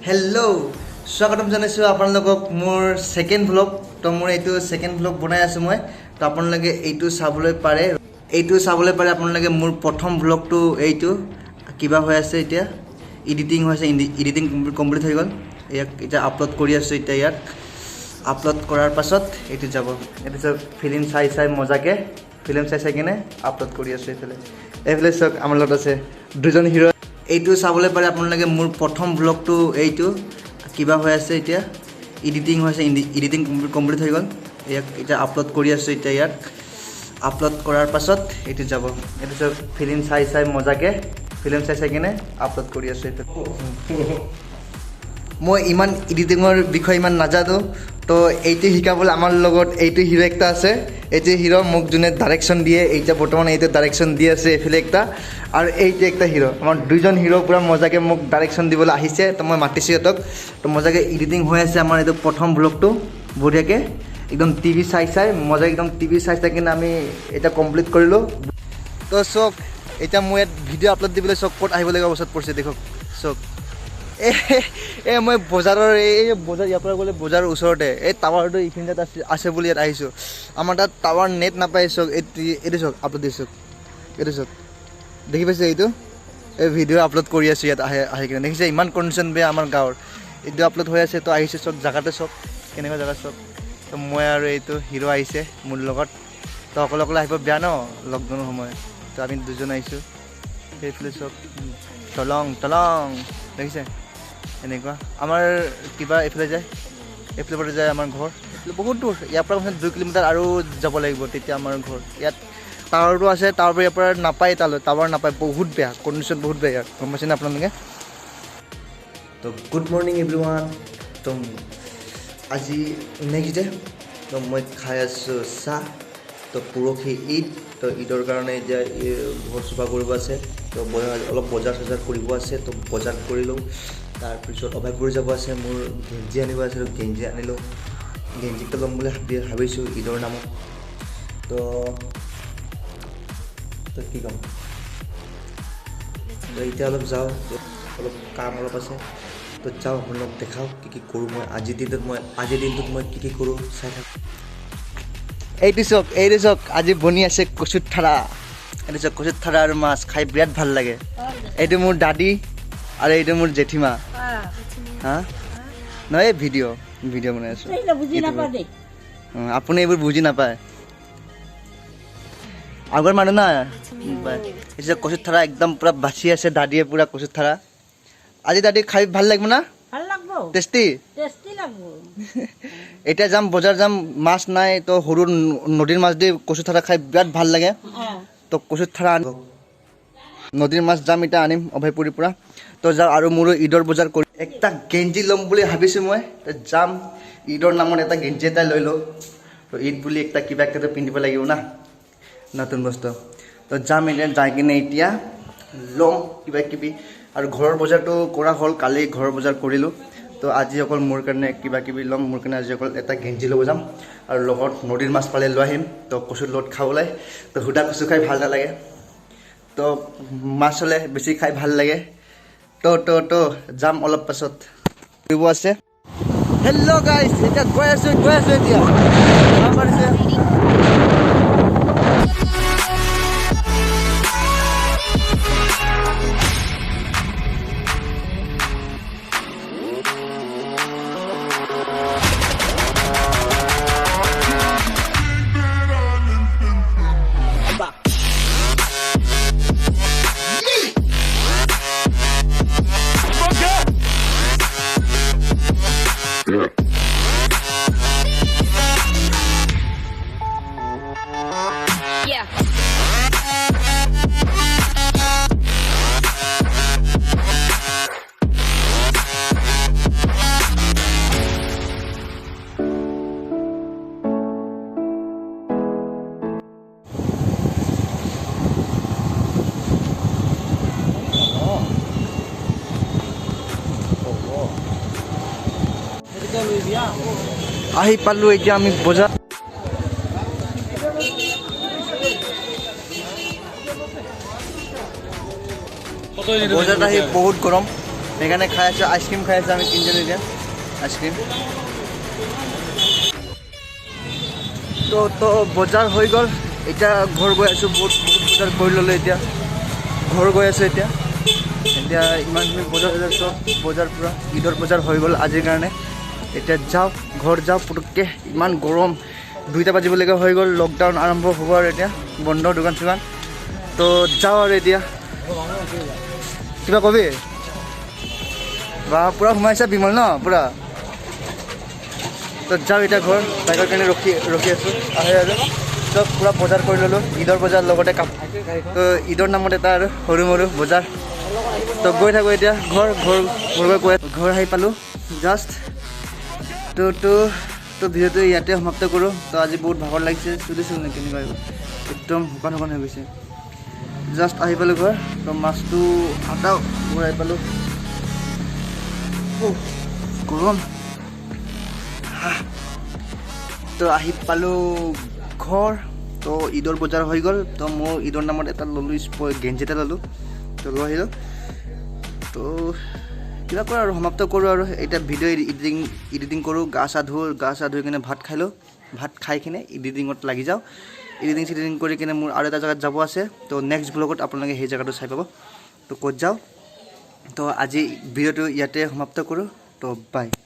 hello स्वागतम जानाइছো আপোনালোকক মোৰ সেকেন্ড ব্লগ তো মোৰ এইটো সেকেন্ড ব্লগ বনাই আছো মই তো আপোনালোকে এইটো চাবলৈ পাৰে আপোনালোকে মোৰ প্ৰথম ব্লগটো এইটো কিবা হৈ আছে এতিয়া এডিটিং হৈছে এডিটিং কমপ্লিট হৈ গল এটা আপলোড কৰি আছো এতিয়া ইয়াত আপলোড কৰাৰ পাছত এইটো যাব এটা ফিল্ম চাই মজাকে ফিল্ম চাই কিনে আপলোড কৰি আছো এইফালে সব আমাৰ লগত আছে দুজন হিৰো এইটো চাবলৈ পাৰে আপোনালোকে মোৰ প্ৰথম ব্লগটো এইটো কিবা হৈ আছে এতিয়া এডিটিং হৈছে এডিটিং কমপ্লিট হৈ গল এটা আপলোড কৰি আছো এতিয়া ইয়াত আপলোড কৰাৰ পাছত এইটো যাব এটা সব ফিল্ম চাই মজাকে ফিল্ম চাই কিনে আপলোড কৰি আছো মই ইমান এডিটিঙৰ বিষয়ে ইমান নাজানো তো এইটো শিকাবলৈ আমাৰ লগত এইটো হিৰো একটা আছে এইটো হিৰো মোক যোনে ডাইৰেকশ্যন দিয়ে এইটা বৰ্তমান এইটো ডাইৰেকশ্যন দি আছে এফালে একটা আৰু এইটো একটা হিৰো আমাৰ দুইজন হিৰো পুৰা মজাকে মোক ডাইৰেকশ্যন দিবলৈ আহিছে তো মই মাতিছোঁ সিহঁতক তো মজাকে এডিটিং হৈ আছে আমাৰ এইটো প্ৰথম ব্লগটো বঢ়িয়াকৈ একদম টিভি চাই মজাকে একদম টিভি চাই কিনে আমি এটা কমপ্লিট কৰিলোঁ তো চক এতিয়া মই ইয়াত ভিডিঅ' আপলোড দিবলৈ চক ক'ত আহিবলগীয়া অৱস্থাত পৰিছে দেখক চক মই বজাৰৰ এই বজাৰ ইয়াৰ পৰা গ'লে বজাৰৰ ওচৰতে এই টাৱাৰটো এইখিনি তাত আছে বুলি ইয়াত আহিছোঁ আমাৰ তাত টাৱাৰ নেট নাপায় চক এইটো চক আপলোড দিছোঁ এইটো চক দেখি পাইছে এইটো এই ভিডিঅ' আপলোড কৰি আছোঁ ইয়াত আহি কিনে দেখিছে ইমান কণ্ডিশ্যন বেয়া আমাৰ গাঁৱৰ এইটো আপলোড হৈ আছে তো আহিছে চব জেগাতে চব কেনেকুৱা জেগা চব তো মই আৰু এইটো হিৰো আহিছে মোৰ লগত তো অকলে আহিব বেয়া ন লকডাউনৰ সময় তো আমি দুজন আহিছোঁ সেইফালে চব তলং দেখিছে এনেকুৱা আমাৰ কিবা এইফালে যায় এইফালে পৰা যায় আমাৰ ঘৰ বহুত দূৰ ইয়াৰ পৰা 2 কিলোমিটাৰ আৰু যাব লাগিব তেতিয়া আমাৰ ঘৰ ইয়াত টাৱাৰটো আছে টাৱাৰ পৰা ইয়াৰ পৰা নাপায় টাৱাৰ নাপায় বহুত বেয়া কণ্ডিশ্যন বহুত বেয়া ইয়াৰ গম পাইছেনে আপোনালোকে তো গুড মৰ্ণিং এভৰিৱান তো আজি নেক্সট ডে তো মই খাই আছোঁ চাহ তো পৰহি ঈদ তো ঈদৰ কাৰণে এতিয়া ঘৰ চফা কৰিব আছে তো অলপ বজাৰ চজাৰ কৰিব আছে তো বজাৰ কৰিলোঁ তাৰপিছত অভয়পুৰ যাব আছে মোৰ গেঞ্জি আনিব আছে গেঞ্জি আনিলোঁ গেঞ্জিটো ল'ম বুলি ভাবিছোঁ ঈদৰ নামত তো কি ক'ম তো এতিয়া অলপ যাওঁ অলপ কাম অলপ আছে তো যাওঁ আপোনালোক দেখাওঁ কি কৰোঁ মই আজিৰ দিনটোত মই কি কৰোঁ চাই থাকোঁ এইটো চক আজি বনি আছে কচুৰ ঠাৰা এইটো চক কচুৰ ঠাৰা আৰু মাছ খাই বিৰাট ভাল লাগে এইটো মোৰ দাদী আৰু এইটো মোৰ জেঠিমা হা নহয় ভিডিঅ' বনাই আছোঁ আপুনি এইবোৰ বুজি নাপায় আগৰ মানুহ না এইটো কচুৰ ঠাৰা একদম পূৰা বাচি আছে দাদীয়ে পূৰা কচুৰ ঠাৰা আজি দাদী খাই ভাল লাগিব না টেষ্টি এতিয়া যাম বজাৰ যাম মাছ নাই তো সৰু নদীৰ মাছ দি কচুৰ ঠাৰা খাই বিৰাট ভাল লাগে তো কচুৰ ঠাৰা নদীৰ মাছ যাম এতিয়া আনিম অভয়পুৰীৰ পৰা তো যাওঁ আৰু মোৰো ঈদৰ বজাৰ কৰি একটা গেঞ্জি ল'ম বুলি ভাবিছোঁ মই যাম ঈদৰ নামত এটা গেঞ্জি এটা লৈ লওঁ তো ঈদ বুলি একটা কিবা একটা পিন্ধিব লাগিব না নতুন বস্তু তো যাম এতিয়া যাই কিনে এতিয়া ল'ম কিবা কিবি আৰু ঘৰৰ বজাৰটো কৰা হ'ল কালি ঘৰৰ বজাৰ কৰিলোঁ তো আজি অকল মোৰ কাৰণে কিবা কিবি ল'ম মোৰ কাৰণে আজি অকল এটা গেঞ্জি ল'ব যাম আৰু লগত নদীৰ মাছ পালে লৈ আহিম তো কচুৰ লগত খাবলৈ তো সুদা কচু খাই ভাল নালাগে তো মাছ হ'লে বেছি খাই ভাল লাগে তো যাম অলপ পাছত কৰিব আছে হেল্ল' গাইজ এতিয়া গৈ আছোঁ এতিয়া আহি পালোঁ এতিয়া আমি বজাৰ বজাৰত আহি বহুত গৰম সেইকাৰণে খাই আছোঁ আইচক্ৰীম খাই আছোঁ আমি তিনিজনে এতিয়া আইচক্ৰীম তো বজাৰ হৈ গ'ল এতিয়া ঘৰ গৈ আছোঁ বহুত বজাৰ কৰি ল'লোঁ এতিয়া ঘৰ গৈ আছোঁ এতিয়া ইমানখিনি বজাৰ পূৰা ঈদৰ বজাৰ হৈ গ'ল আজিৰ কাৰণে এতিয়া যাওঁ ঘৰ যাওঁ পুটুককৈ ইমান গৰম 2টা বাজিবলৈকে হৈ গ'ল লকডাউন আৰম্ভ হ'ব আৰু এতিয়া বন্ধ দোকান চোকান তো যাওঁ আৰু এতিয়া কিবা কবি বা পূৰা সোমাইছা বিমল ন পূৰা তো যাওঁ এতিয়া ঘৰ বাইকৰ কাৰণে ৰখি আছোঁ আহে আৰু চব পূৰা বজাৰ কৰি ল'লোঁ ঈদৰ বজাৰ লগতে তো ঈদৰ নামত এটা আৰু সৰু মৰু বজাৰ তো গৈ থাকোঁ এতিয়া ঘৰ গৈ ঘৰ আহি পালোঁ জাষ্ট তো ভিডিঅ'টো ইয়াতে সমাপ্ত কৰোঁ তো আজি বহুত ভাগৰ লাগিছে চুলিছিল নে কেনেকুৱা একদম শুকান হৈ গৈছে জাষ্ট আহি পালোঁ ঘৰ তো মাছটো আটাও ঘূৰাই পালোঁ গৰম তো আহি পালোঁ ঘৰ তো ঈদৰ বজাৰ হৈ গ'ল তো মোৰ ঈদৰ নামত এটা ল'লোঁ গেঞ্জি এটা ল'লোঁ তো লৈ আহিলোঁ তো কিবা কৰোঁ আৰু সমাপ্ত কৰোঁ আৰু এতিয়া ভিডিঅ' এডিটিং কৰোঁ গা চা ধুই কিনে ভাত খাই লওঁ ভাত খাই কিনে এডিটিঙত লাগি যাওঁ এডিটিং কৰি কিনে মোৰ আৰু এটা জেগাত যাব আছে তো নেক্সট ব্লগত আপোনালোকে সেই জেগাটো চাই পাব তো ক'ত যাওঁ তো আজি ভিডিঅ'টো ইয়াতে সমাপ্ত কৰোঁ তো বাই